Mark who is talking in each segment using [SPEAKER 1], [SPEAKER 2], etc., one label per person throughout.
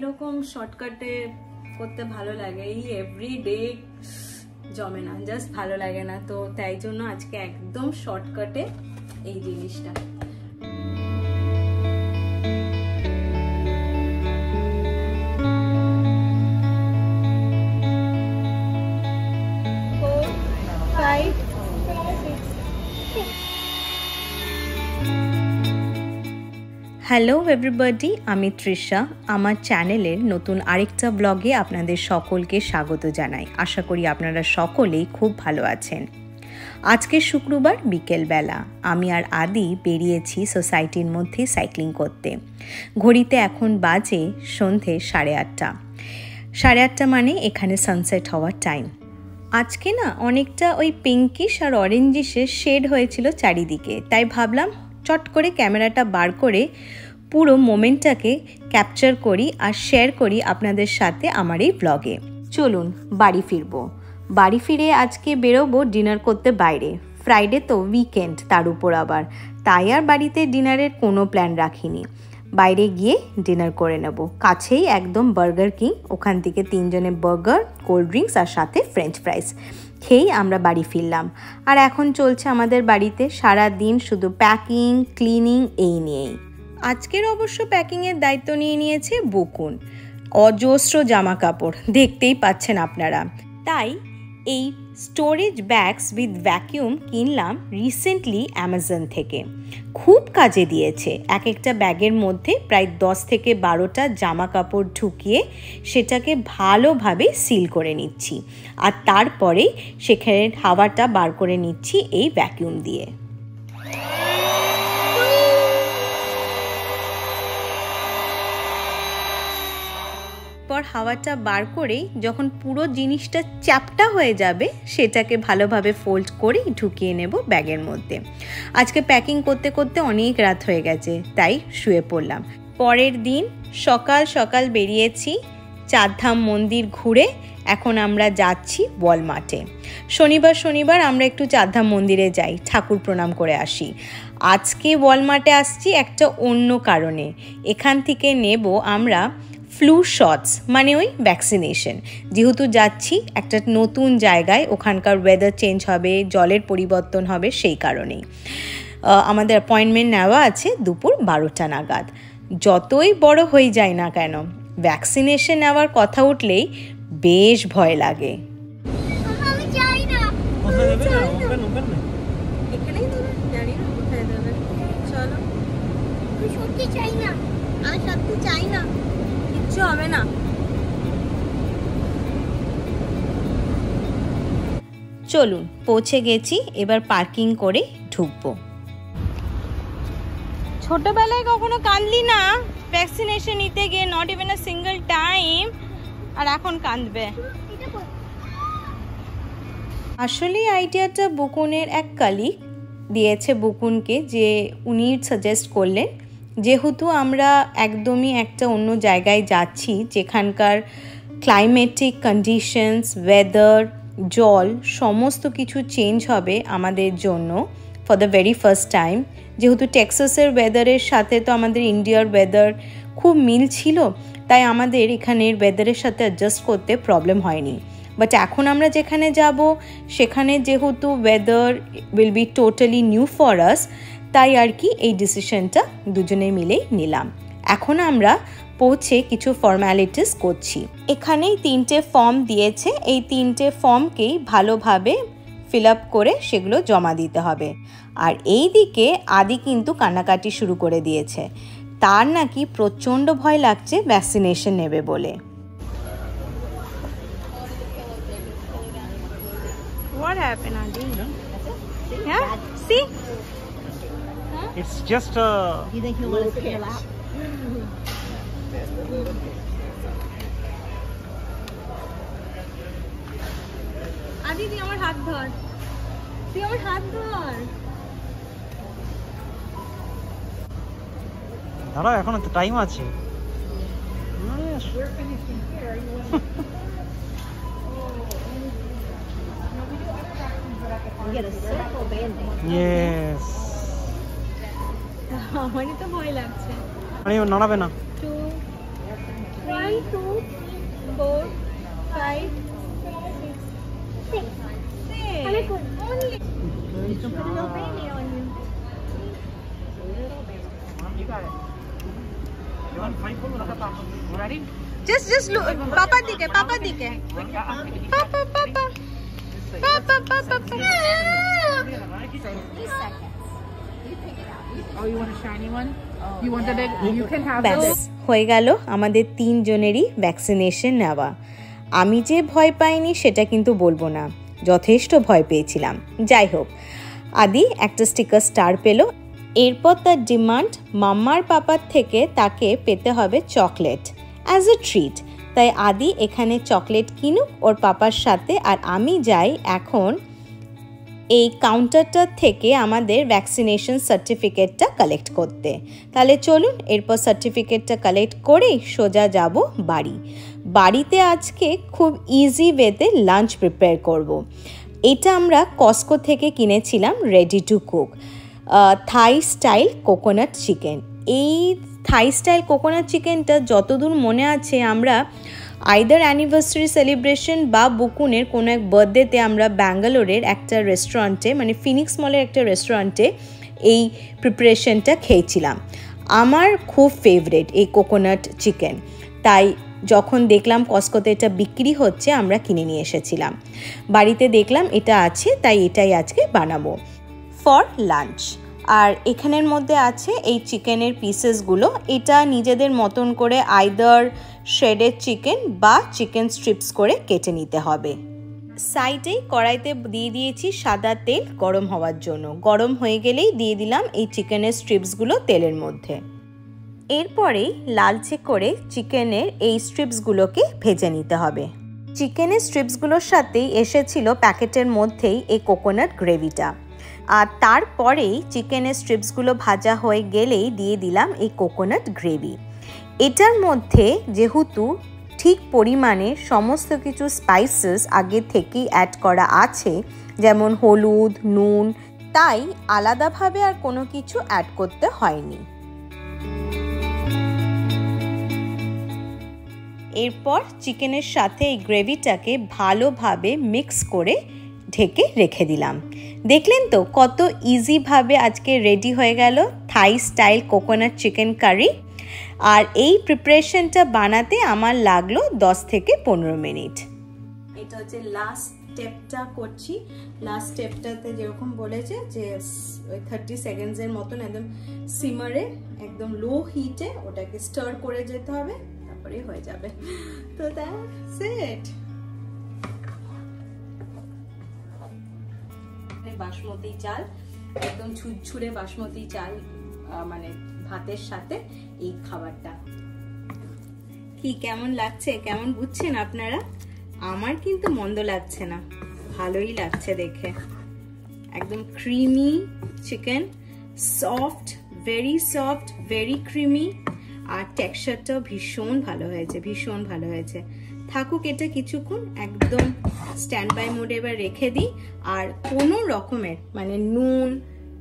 [SPEAKER 1] এরকম শর্টকাটে করতে ভালো লাগে, এই এভরিডে জমে না, জাস্ট ভালো লাগে না। তো তাই জন্য আজকে একদম শর্টকাটে এই জিনিসটা। হ্যালো এভরিবডি, আমি তৃষা। আমার চ্যানেলের নতুন আরেকটা ব্লগে আপনাদের সকলকে স্বাগত জানাই। আশা করি আপনারা সকলেই খুব ভালো আছেন। আজকে শুক্রবার বিকেলবেলা আমি আর আদি বেরিয়েছি সোসাইটির মধ্যে সাইক্লিং করতে। ঘড়িতে এখন বাজে সন্ধে 8:30। 8:30 মানে এখানে সানসেট হওয়ার টাইম। আজকে না অনেকটা ওই পিঙ্কিশ আর অরেঞ্জিশের শেড হয়েছিল চারিদিকে, তাই ভাবলাম চট করে ক্যামেরাটা বার করে পুরো মোমেন্টটাকে ক্যাপচার করি আর শেয়ার করি আপনাদের সাথে আমার এই ব্লগে। চলুন বাড়ি ফিরবো। বাড়ি ফিরে আজকে বেরোবো ডিনার করতে বাইরে। ফ্রাইডে তো উইকেন্ড, তার উপর আবার, তাই আর বাড়িতে ডিনারের কোনো প্ল্যান রাখিনি। বাইরে গিয়ে ডিনার করে নেব। কাছেই একদম বার্গার কিং, ওখান থেকে 3 জনের বার্গার, কোল্ড ড্রিঙ্কস আর সাথে ফ্রেঞ্চ ফ্রাইস খেয়েই আমরা বাড়ি ফিরলাম। আর এখন চলছে আমাদের বাড়িতে সারা দিন শুধু প্যাকিং, ক্লিনিং এই নিয়েই। আজকের অবশ্য প্যাকিংয়ের দায়িত্ব নিয়ে নিয়েছে বকুন। অজস্র জামা কাপড় দেখতেই পাচ্ছেন আপনারা। তাই এই স্টোরেজ ব্যাগস উইথ ভ্যাকিউম কিনলাম রিসেন্টলি অ্যামাজন থেকে। খুব কাজে দিয়েছে। এক একটা ব্যাগের মধ্যে প্রায় 10 থেকে 12টা জামা কাপড় ঢুকিয়ে সেটাকে ভালোভাবে সিল করে নিচ্ছি, আর তারপরে সেখানে হাওয়াটা বার করে নিচ্ছি এই ভ্যাকিউম দিয়ে। পর হাওয়াটা বার করেই যখন পুরো জিনিসটা চ্যাপটা হয়ে যাবে সেটাকে ভালোভাবে ফোল্ড করে ঢুকিয়ে নেব ব্যাগের মধ্যে। আজকে প্যাকিং করতে করতে অনেক রাত হয়ে গেছে, তাই শুয়ে পড়লাম। পরের দিন সকাল সকাল বেরিয়েছি চারধাম মন্দির ঘুরে। এখন আমরা যাচ্ছি ওয়ালমার্টে। শনিবার আমরা একটু চারধাম মন্দিরে যাই, ঠাকুর প্রণাম করে আসি। আজকে ওয়ালমার্টে আসছি একটা অন্য কারণে। এখান থেকে নেব আমরা ফ্লু শটস, মানে ওই ভ্যাকসিনেশন। যেহেতু যাচ্ছি একটা নতুন জায়গায়, ওখানকার ওয়েদার চেঞ্জ হবে, জলের পরিবর্তন হবে, সেই কারণেই আমাদের অ্যাপয়েন্টমেন্ট নেওয়া আছে দুপুর 12টা নাগাদ। যতই বড় হয়ে যায় না কেন, ভ্যাকসিনেশন নেওয়ার কথা উঠলেই বেশ ভয় লাগে। হবে না, চলুন পৌঁছে গেছি, এবার পার্কিং করে ঢুকবো। ছোটবেলায় কখনো কাঁদলি না ভ্যাকসিনেশন নিতে গিয়ে? Not even a single time. আর এখন কাঁদবে? আসলে আইডিয়াটা বকুনের এক কলিগ দিয়েছে বকুনকে, যে উনি সাজেস্ট করলেন যেহেতু আমরা একদমই একটা অন্য জায়গায় যাচ্ছি যেখানকার ক্লাইমেটিক কন্ডিশনস, ওয়েদার, জল সমস্ত কিছু চেঞ্জ হবে আমাদের জন্য for the very first time. যেহেতু টেক্সাসের ওয়েদারের সাথে তো আমাদের ইন্ডিয়ার ওয়েদার খুব মিল ছিল, তাই আমাদের এখানের ওয়েদারের সাথে অ্যাডজাস্ট করতে প্রবলেম হয়নি। বাট এখন আমরা যেখানে যাব সেখানে যেহেতু weather will be totally new for us, তাই আর কি এই ডিসিশনটা দুজনে মিলেই নিলাম। এখন আমরা পৌঁছে কিছু ফর্ম্যালিটিস করছি। এখানেই 3টে ফর্ম দিয়েছে, এই 3টে ফর্মকেই ভালোভাবে ফিল আপ করে সেগুলো জমা দিতে হবে। আর এই দিকে আদি কিন্তু কান্নাকাটি শুরু করে দিয়েছে, তার নাকি প্রচণ্ড ভয় লাগছে ভ্যাকসিনেশন নেবে বলে। What happened, Adi? Yeah? See?
[SPEAKER 2] It's just a...
[SPEAKER 3] You think he'll let us get your lap?
[SPEAKER 1] Adi, তুই আমার হাত ধর, তুই আমার হাত ধর।
[SPEAKER 2] দাঁড়াও, এখনো তো টাইম আছে।
[SPEAKER 3] Get a circle band-aid.
[SPEAKER 2] Yes.
[SPEAKER 1] আমারই তো ভয় লাগছে।
[SPEAKER 2] আরে ও নড়াবে না।
[SPEAKER 1] 2, 3 4, 5, 6. Only.
[SPEAKER 3] You can put a little baby on you.
[SPEAKER 2] You got it. You want 5 full? Ready?
[SPEAKER 1] Just look. Papa dike. Papa.
[SPEAKER 4] Oh, you want a shiny one? You want the big? You can have
[SPEAKER 1] ব্যাস
[SPEAKER 4] those.
[SPEAKER 1] হয়ে গেল আমাদের 3 জনেরই vaccination নেওয়া। আমি যে ভয় পাইনি সেটা কিন্তু বলবো না, যথেষ্ট ভয় পেয়েছিলাম। যাই হোক, আদি একটা স্টিকার স্টার পেল। এরপর তার ডিমান্ড মাম্মার পাপার থেকে তাকে পেতে হবে চকলেট অ্যাজ এ ট্রিট। তাই আদি এখানে চকলেট কিনুক ওর পাপার সাথে, আর আমি যাই এখন এই কাউন্টারটা থেকে আমাদের ভ্যাকসিনেশন সার্টিফিকেটটা কালেক্ট করতে। তাহলে চলুন এরপর সার্টিফিকেটটা কালেক্ট করেই সোজা যাব বাড়ি। বাড়িতে আজকে খুব ইজি ওয়েতে লাঞ্চ প্রিপেয়ার করব। এটা আমরা কস্কো থেকে কিনেছিলাম ready to cook Thai style coconut chicken. এই থাই স্টাইল কোকোনাট চিকেনটা যতদূর মনে আছে আমরা আইদার অ্যানিভার্সারি সেলিব্রেশন বা বুকুনের কোনো এক বার্থডেতে আমরা ব্যাঙ্গালোরের একটা রেস্টুরেন্টে, মানে ফিনিক্স মলের একটা রেস্টুরেন্টে এই প্রিপারেশনটা খেয়েছিলাম। আমার খুব ফেভারিট এই কোকোনাট চিকেন, তাই যখন দেখলাম কস্কোতে এটা বিক্রি হচ্ছে আমরা কিনে নিয়ে এসেছিলাম। বাড়িতে দেখলাম এটা আছে, তাই এটাই আজকে বানাবো ফর লাঞ্চ। আর এখানের মধ্যে আছে এই চিকেনের পিসেসগুলো। এটা নিজেদের মতন করে আইদার শ্রেডেড চিকেন বা চিকেন স্ট্রিপস করে কেটে নিতে হবে। সাইডেই কড়াইতে দিয়ে দিয়েছি সাদা তেল গরম হওয়ার জন্য। গরম হয়ে গেলেই দিয়ে দিলাম এই চিকেনের স্ট্রিপসগুলো তেলের মধ্যে। এরপরেই লালচে করে চিকেনের এই স্ট্রিপসগুলোকে ভেজে নিতে হবে। চিকেনের স্ট্রিপসগুলোর সাথেই এসেছিল প্যাকেটের মধ্যেই এই কোকোনাট গ্রেভিটা। আর তারপরেই চিকেনের স্ট্রিপসগুলো ভাজা হয়ে গেলেই দিয়ে দিলাম এই কোকোনাট গ্রেভি। এটার মধ্যে যেহেতু ঠিক পরিমাণে সমস্ত কিছু স্পাইসেস আগে থেকেই অ্যাড করা আছে, যেমন হলুদ, নুন, তাই আলাদাভাবে আর কোনো কিছু অ্যাড করতে হয়নি। এরপর চিকেনের সাথে এই গ্রেভিটাকে ভালোভাবে মিক্স করে ঢেকে রেখে দিলাম। দেখলেন তো কত ইজিভাবে আজকে রেডি হয়ে গেল থাই স্টাইল কোকোনাট চিকেন কারি। আর এই প্রিপারেশনটা বানাতে আমার লাগলো 10 থেকে 15 মিনিট। এটা হচ্ছে লাস্ট স্টেপটা করছি। লাস্ট স্টেপটাতে যেরকম বলেছে যে 30 সেকেন্ডসের মতন একদম সিমারে, একদম লো হিটে ওটাকে স্টার করে যেতে হবে, তারপরে হয়ে যাবে। তো দ্যাটস ইট। বাসমতি চাল, একদম ঝুরঝুরে বাসমতি চাল, মানে ভাতের সাথে এই খাবারটা কি কেমন লাগছে, কেমন বুঝছেন আপনারা? আমার কিন্তু মন্দ লাগছে না, ভালোই লাগছে দেখে। একদম creamy chicken, soft, very creamy, আর টেক্সচারটাও ভীষণ ভালো হয়েছে, ভীষণ ভালো হয়েছে। থাকুক এটা কিছুক্ষণ, একদম স্ট্যান্ড বাই মোডে এবার রেখে দিই। আর কোনো রকমের মানে নুন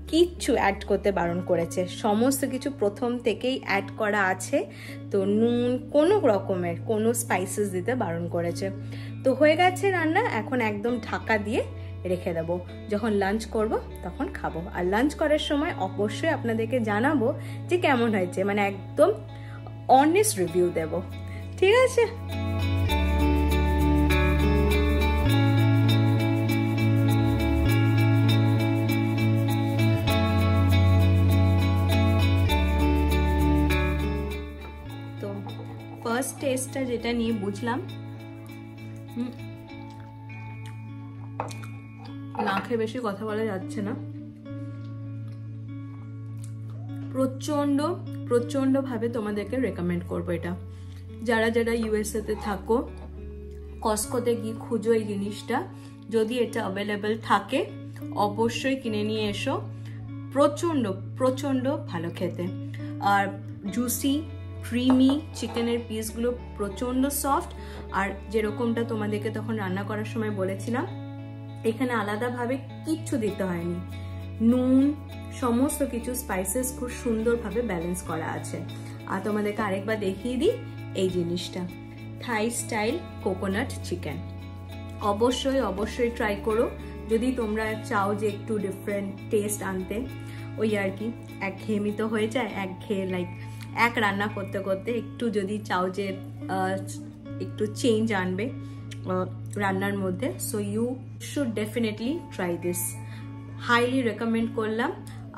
[SPEAKER 1] কিচ্ছু অ্যাড করতে বারণ করেছে, সমস্ত কিছু প্রথম থেকেই অ্যাড করা আছে। তো নুন কোনো রকমের কোনো স্পাইসেস দিতে বারণ করেছে। তো হয়ে গেছে রান্না, এখন একদম ঢাকা দিয়ে রেখে দেবো। যখন লাঞ্চ করব তখন খাবো। আর লাঞ্চ করার সময় অবশ্যই আপনাদেরকে জানাবো যে কেমন হয়েছে, মানে একদম অনেস্ট রিভিউ দেব। ঠিক আছে? ফার্স্ট টেস্টটা যেটা নিয়ে বুঝলাম, না খেয়ে বেশি কথা বলা যাচ্ছে না, প্রচন্ড ভাবে তোমাদেরকে রেকমেন্ড করবো এটা। যারা যারা ইউএসএ তে থাকো, কস্কোতে গিয়ে খুঁজো এই জিনিসটা, যদি এটা অ্যাভেলেবেল থাকে অবশ্যই কিনে নিয়ে এসো। প্রচন্ড ভালো খেতে, আর জুসি ক্রিমি চিকেনের পিসগুলো প্রচন্ড সফট। আর যেরকমটা তোমাদেরকে তখন রান্না করার সময় বলেছিলাম, এখানে আলাদাভাবে কিচ্ছু দিতে হয়নি, নুন সমস্ত কিছু স্পাইসেস খুব সুন্দরভাবে ব্যালেন্স করা আছে। আর তোমাদেরকে আরেকবার দেখিয়ে দিই এই জিনিসটা। থাই স্টাইল কোকোনাট চিকেন। অবশ্যই অবশ্যই ট্রাই করো যদি তোমরা চাও যে একটু ডিফারেন্ট টেস্ট আনতে। ওই আর কি একঘেয়েমি তো হয়ে যায়, একঘেয়ে লাইক এক রান্না করতে করতে একটু যদি চাও যে একটু চেঞ্জ আনবে রান্নার মধ্যে, so you should definitely try this. Highly recommend করলাম।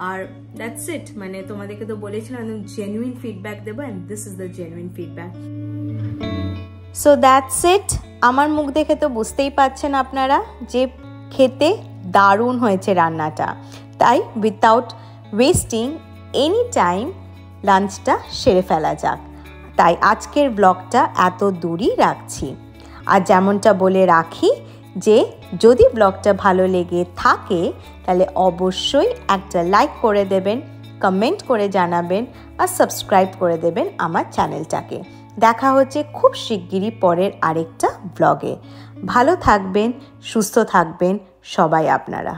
[SPEAKER 1] আর দ্যাটস ইট, মানে তোমাদেরকে তো বলেছিলাম একদম জেনুইন ফিডব্যাক দেবো, and this is the genuine feedback. So that's it. আমার মুখ দেখে তো বুঝতেই পারছেন আপনারা যে খেতে দারুণ হয়েছে রান্নাটা। তাই উইথাউট ওয়েস্টিং এনি টাইম লাঞ্চটা সেরে ফেলা যাক। তাই আজকের ব্লগটা এত দূরই রাখছি। আর যেমনটা বলে রাখি যে যদি ব্লগটা ভালো লেগে থাকে তাহলে অবশ্যই একটা লাইক করে দেবেন, কমেন্ট করে জানাবেন আর সাবস্ক্রাইব করে দেবেন আমার চ্যানেলটাকে। দেখা হচ্ছে খুব শিগগিরই পরের আরেকটা ব্লগে। ভালো থাকবেন, সুস্থ থাকবেন সবাই আপনারা।